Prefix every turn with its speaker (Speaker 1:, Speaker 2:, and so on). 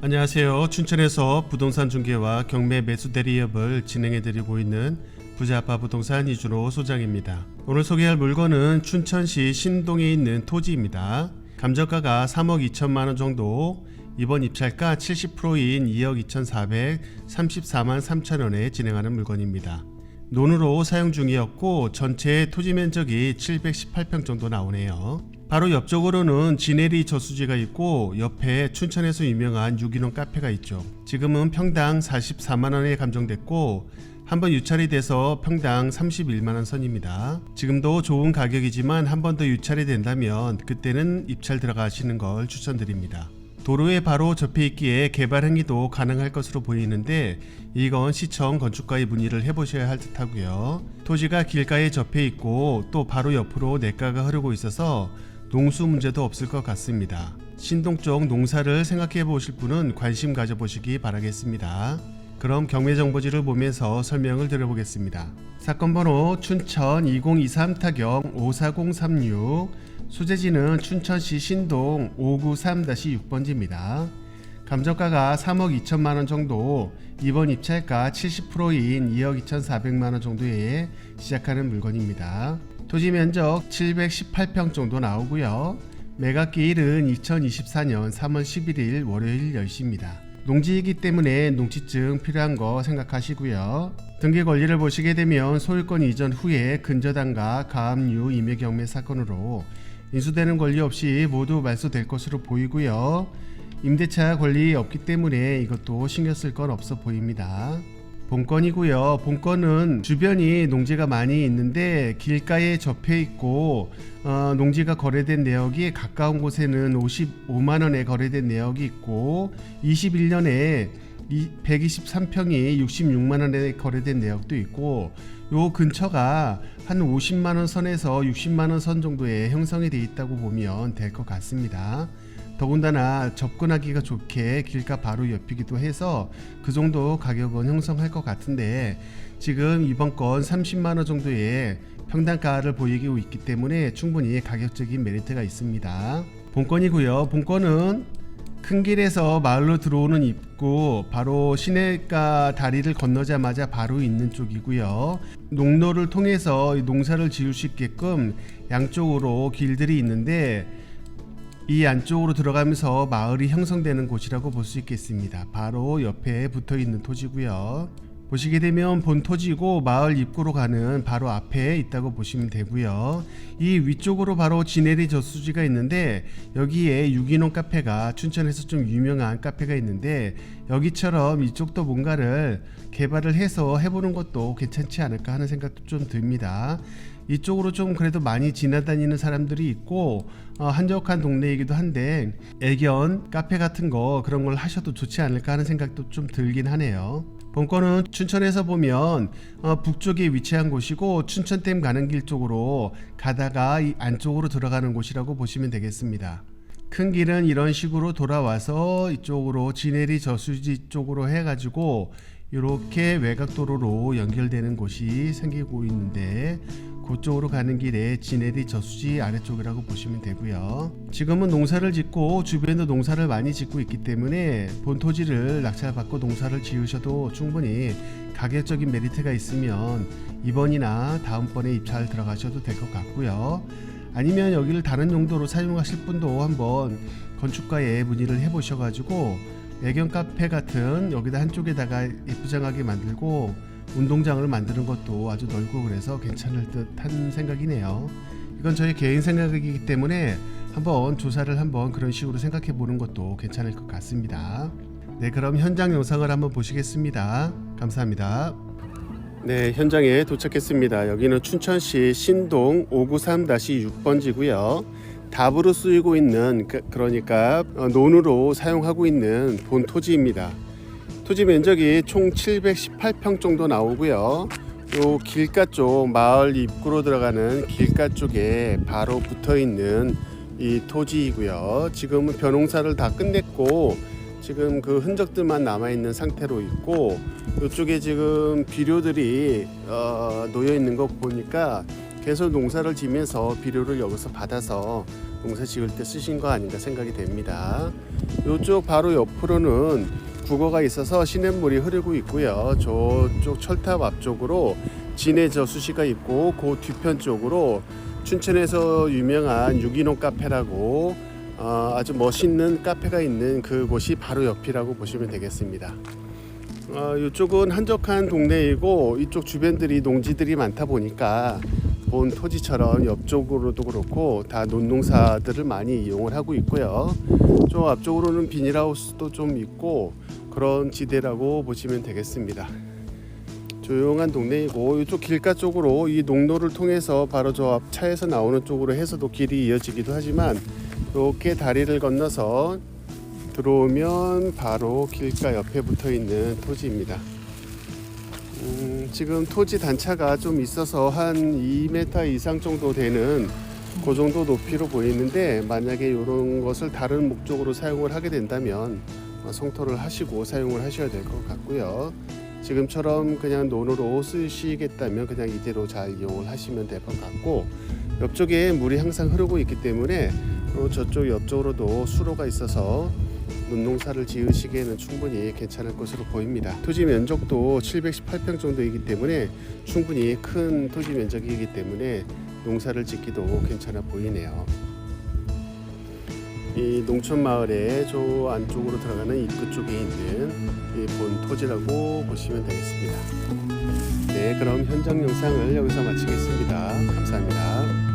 Speaker 1: 안녕하세요. 춘천에서 부동산 중개와 경매 매수 대리업을 진행해드리고 있는 부자아파 부동산 이준호 소장입니다. 오늘 소개할 물건은 춘천시 신동에 있는 토지입니다. 감정가가 3억 2천만 원 정도, 이번 입찰가 70%인 2억 2,434만 3천 원에 진행하는 물건입니다. 논으로 사용 중이었고 전체 토지 면적이 718평 정도 나오네요. 바로 옆쪽으로는 지네리 저수지가 있고 옆에 춘천에서 유명한 유기농 카페가 있죠. 지금은 평당 44만원에 감정됐고 한번 유찰이 돼서 평당 31만원 선입니다. 지금도 좋은 가격이지만 한 번 더 유찰이 된다면 그때는 입찰 들어가시는 걸 추천드립니다. 도로에 바로 접해 있기에 개발 행위도 가능할 것으로 보이는데 이건 시청 건축가에 문의를 해보셔야 할 듯 하고요. 토지가 길가에 접해 있고 또 바로 옆으로 냇가가 흐르고 있어서 농수 문제도 없을 것 같습니다. 신동 쪽 농사를 생각해 보실 분은 관심 가져보시기 바라겠습니다. 그럼 경매정보지를 보면서 설명을 드려보겠습니다. 사건 번호 춘천 2023 타경 54036, 소재지는 춘천시 신동 593-6번지입니다. 감정가가 3억 2천만원 정도, 이번 입찰가 70%인 2억 2,400만원 정도에 시작하는 물건입니다. 토지 면적 718평 정도 나오고요. 매각기일은 2024년 3월 11일 월요일 10시입니다. 농지이기 때문에 농지증 필요한 거 생각하시고요. 등기 권리를 보시게 되면 소유권 이전 후에 근저당과 가압류 임의경매 사건으로 인수되는 권리 없이 모두 말소될 것으로 보이고요. 임대차 권리 없기 때문에 이것도 신경 쓸 건 없어 보입니다. 본건이고요. 본건은 주변이 농지가 많이 있는데 길가에 접해 있고 농지가 거래된 내역이 가까운 곳에는 55만원에 거래된 내역이 있고 21년에 123평이 66만원에 거래된 내역도 있고 요 근처가 한 50만원 선에서 60만원 선 정도에 형성이 되어 있다고 보면 될 것 같습니다. 더군다나 접근하기가 좋게 길가 바로 옆이기도 해서 그 정도 가격은 형성할 것 같은데 지금 이번 건 30만원 정도의 평당가를 보이고 있기 때문에 충분히 가격적인 메리트가 있습니다. 본건이고요. 본건은 큰 길에서 마을로 들어오는 입구 바로 시내가 다리를 건너자마자 바로 있는 쪽이고요. 농로를 통해서 농사를 지을 수 있게끔 양쪽으로 길들이 있는데 이 안쪽으로 들어가면서 마을이 형성되는 곳이라고 볼 수 있겠습니다. 바로 옆에 붙어 있는 토지고요. 보시게 되면 본 토지고 마을 입구로 가는 바로 앞에 있다고 보시면 되고요. 이 위쪽으로 바로 지네리 저수지가 있는데 여기에 유기농 카페가 춘천에서 좀 유명한 카페가 있는데 여기처럼 이쪽도 뭔가를 개발을 해서 해보는 것도 괜찮지 않을까 하는 생각도 좀 듭니다. 이쪽으로 좀 그래도 많이 지나다니는 사람들이 있고 한적한 동네이기도 한데 애견 카페 같은 거 그런 걸 하셔도 좋지 않을까 하는 생각도 좀 들긴 하네요. 본건은 춘천에서 보면 북쪽에 위치한 곳이고 춘천댐 가는 길 쪽으로 가다가 이 안쪽으로 들어가는 곳이라고 보시면 되겠습니다. 큰 길은 이런 식으로 돌아와서 이쪽으로 지네리 저수지 쪽으로 해가지고 이렇게 외곽도로로 연결되는 곳이 생기고 있는데 그쪽으로 가는 길에 지네리 저수지 아래쪽이라고 보시면 되고요. 지금은 농사를 짓고 주변에도 농사를 많이 짓고 있기 때문에 본 토지를 낙찰받고 농사를 지으셔도 충분히 가격적인 메리트가 있으면 이번이나 다음번에 입찰 들어가셔도 될 것 같고요. 아니면 여기를 다른 용도로 사용하실 분도 한번 건축가에 문의를 해보셔가지고 애견 카페 같은 여기다 한쪽에다가 예쁘장하게 만들고 운동장을 만드는 것도 아주 넓고 그래서 괜찮을 듯한 생각이네요. 이건 저의 개인 생각이기 때문에 한번 조사를 한번 그런 식으로 생각해 보는 것도 괜찮을 것 같습니다. 네, 그럼 현장 영상을 한번 보시겠습니다. 감사합니다. 네, 현장에 도착했습니다. 여기는 춘천시 신동 593-6번지고요. 답으로 쓰이고 있는 그러니까 논으로 사용하고 있는 본 토지입니다. 토지 면적이 총 718평 정도 나오고요. 요 길가 쪽 마을 입구로 들어가는 길가 쪽에 바로 붙어 있는 이 토지이고요. 지금은 벼농사를 다 끝냈고 지금 그 흔적들만 남아 있는 상태로 있고 이쪽에 지금 비료들이 놓여 있는 거 보니까 계속 농사를 지면서 비료를 여기서 받아서 농사 지을 때 쓰신 거 아닌가 생각이 됩니다. 이쪽 바로 옆으로는 국어가 있어서 시냇물이 흐르고 있고요. 저쪽 철탑 앞쪽으로 진해 저수지가 있고 그 뒤편 쪽으로 춘천에서 유명한 유기농 카페라고 아주 멋있는 카페가 있는 그곳이 바로 옆이라고 보시면 되겠습니다. 이쪽은 한적한 동네이고 이쪽 주변들이 농지들이 많다 보니까 본 토지처럼 옆쪽으로도 그렇고 다 논농사들을 많이 이용을 하고 있고요. 저 앞쪽으로는 비닐하우스도 좀 있고 그런 지대라고 보시면 되겠습니다. 조용한 동네이고 이쪽 길가 쪽으로 이 농로를 통해서 바로 저 앞 차에서 나오는 쪽으로 해서도 길이 이어지기도 하지만 이렇게 다리를 건너서 들어오면 바로 길가 옆에 붙어 있는 토지입니다. 지금 토지 단차가 좀 있어서 한 2m 이상 정도 되는 그 정도 높이로 보이는데 만약에 이런 것을 다른 목적으로 사용을 하게 된다면 성토를 하시고 사용을 하셔야 될 것 같고요. 지금처럼 그냥 논으로 쓰시겠다면 그냥 이대로 잘 이용을 하시면 될 것 같고 옆쪽에 물이 항상 흐르고 있기 때문에 또 저쪽 옆쪽으로도 수로가 있어서 논농사를 지으시기에는 충분히 괜찮을 것으로 보입니다. 토지 면적도 718평 정도이기 때문에 충분히 큰 토지 면적이기 때문에 농사를 짓기도 괜찮아 보이네요. 이 농촌 마을의 저 안쪽으로 들어가는 입구 쪽에 있는 이 본 토지라고 보시면 되겠습니다. 네, 그럼 현장 영상을 여기서 마치겠습니다. 감사합니다.